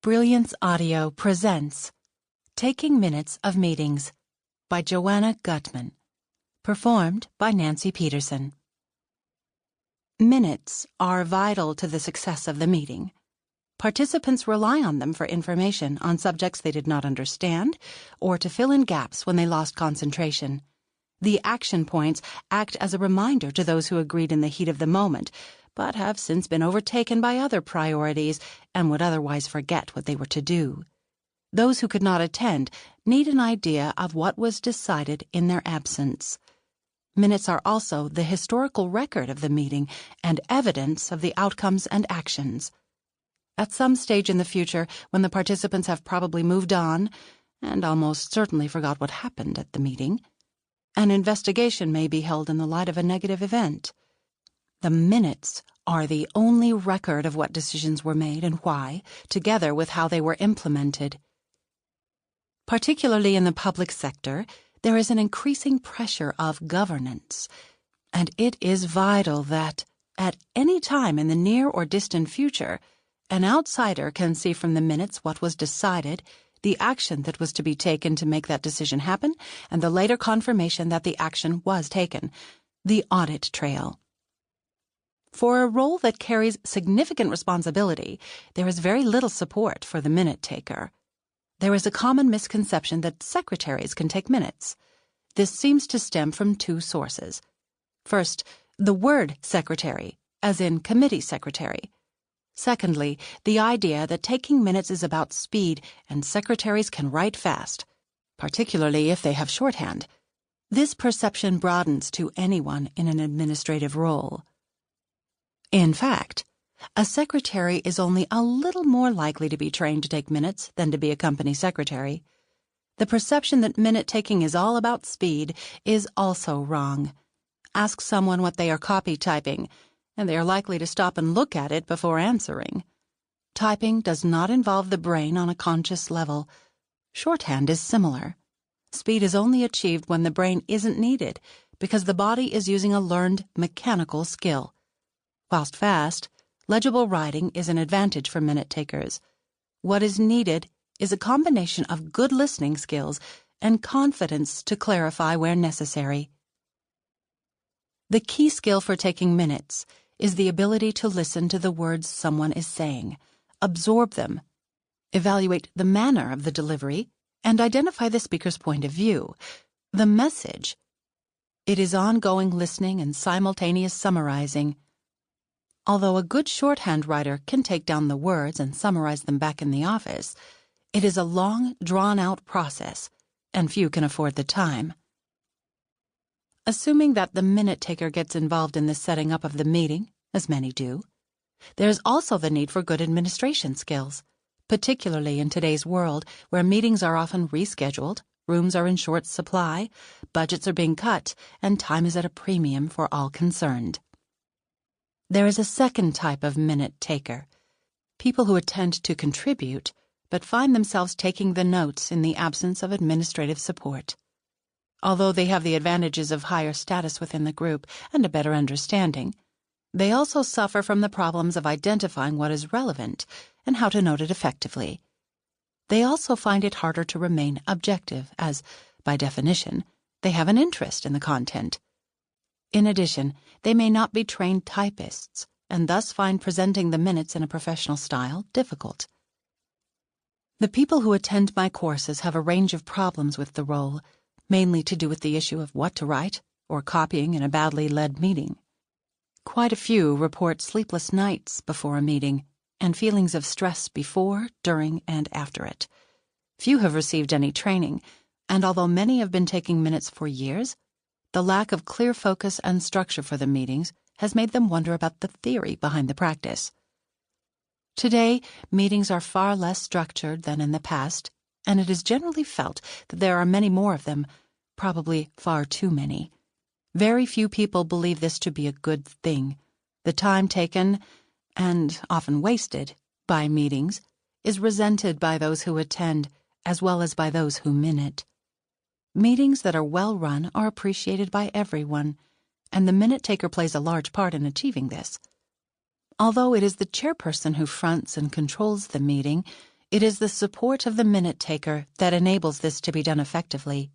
Brilliance Audio presents Taking Minutes of Meetings by Joanna Gutmann, performed by Nancy Peterson. Minutes are vital to the success of the meeting. Participants rely on them for information on subjects they did not understand or to fill in gaps when they lost concentration. The action points act as a reminder to those who agreed in the heat of the moment, but have since been overtaken by other priorities and would otherwise forget what they were to do. Those who could not attend need an idea of what was decided in their absence. Minutes are also the historical record of the meeting and evidence of the outcomes and actions. At some stage in the future, when the participants have probably moved on and almost certainly forgot what happened at the meeting, an investigation may be held in the light of a negative event. The minutes are the only record of what decisions were made and why, together with how they were implemented. Particularly in the public sector, there is an increasing pressure of governance, and it is vital that, at any time in the near or distant future, an outsider can see from the minutes what was decided, the action that was to be taken to make that decision happen, and the later confirmation that the action was taken, the audit trail. For a role that carries significant responsibility, there is very little support for the minute taker. There is a common misconception that secretaries can take minutes. This seems to stem from two sources. First, the word secretary, as in committee secretary. Secondly, the idea that taking minutes is about speed and secretaries can write fast, particularly if they have shorthand. This perception broadens to anyone in an administrative role. In fact, a secretary is only a little more likely to be trained to take minutes than to be a company secretary. The perception that minute-taking is all about speed is also wrong. Ask someone what they are copy typing, and they are likely to stop and look at it before answering. Typing does not involve the brain on a conscious level. Shorthand is similar. Speed is only achieved when the brain isn't needed, because the body is using a learned mechanical skill. Whilst fast, legible writing is an advantage for minute takers. What is needed is a combination of good listening skills and confidence to clarify where necessary. The key skill for taking minutes is the ability to listen to the words someone is saying, absorb them, evaluate the manner of the delivery, and identify the speaker's point of view, the message. It is ongoing listening and simultaneous summarizing. Although a good shorthand writer can take down the words and summarize them back in the office, it is a long, drawn-out process, and few can afford the time. Assuming that the minute taker gets involved in the setting up of the meeting, as many do, there is also the need for good administration skills, particularly in today's world where meetings are often rescheduled, rooms are in short supply, budgets are being cut, and time is at a premium for all concerned. There is a second type of minute taker, people who attend to contribute, but find themselves taking the notes in the absence of administrative support. Although they have the advantages of higher status within the group and a better understanding, they also suffer from the problems of identifying what is relevant and how to note it effectively. They also find it harder to remain objective as, by definition, they have an interest in the content. In addition, they may not be trained typists and thus find presenting the minutes in a professional style difficult. The people who attend my courses have a range of problems with the role, mainly to do with the issue of what to write or copying in a badly led meeting. Quite a few report sleepless nights before a meeting and feelings of stress before, during, and after it. Few have received any training, and although many have been taking minutes for years, the lack of clear focus and structure for the meetings has made them wonder about the theory behind the practice. Today, meetings are far less structured than in the past, and it is generally felt that there are many more of them, probably far too many. Very few people believe this to be a good thing. The time taken, and often wasted, by meetings is resented by those who attend as well as by those who minute. Meetings that are well run are appreciated by everyone, and the minute taker plays a large part in achieving this. Although it is the chairperson who fronts and controls the meeting, It is the support of the minute taker that enables this to be done effectively.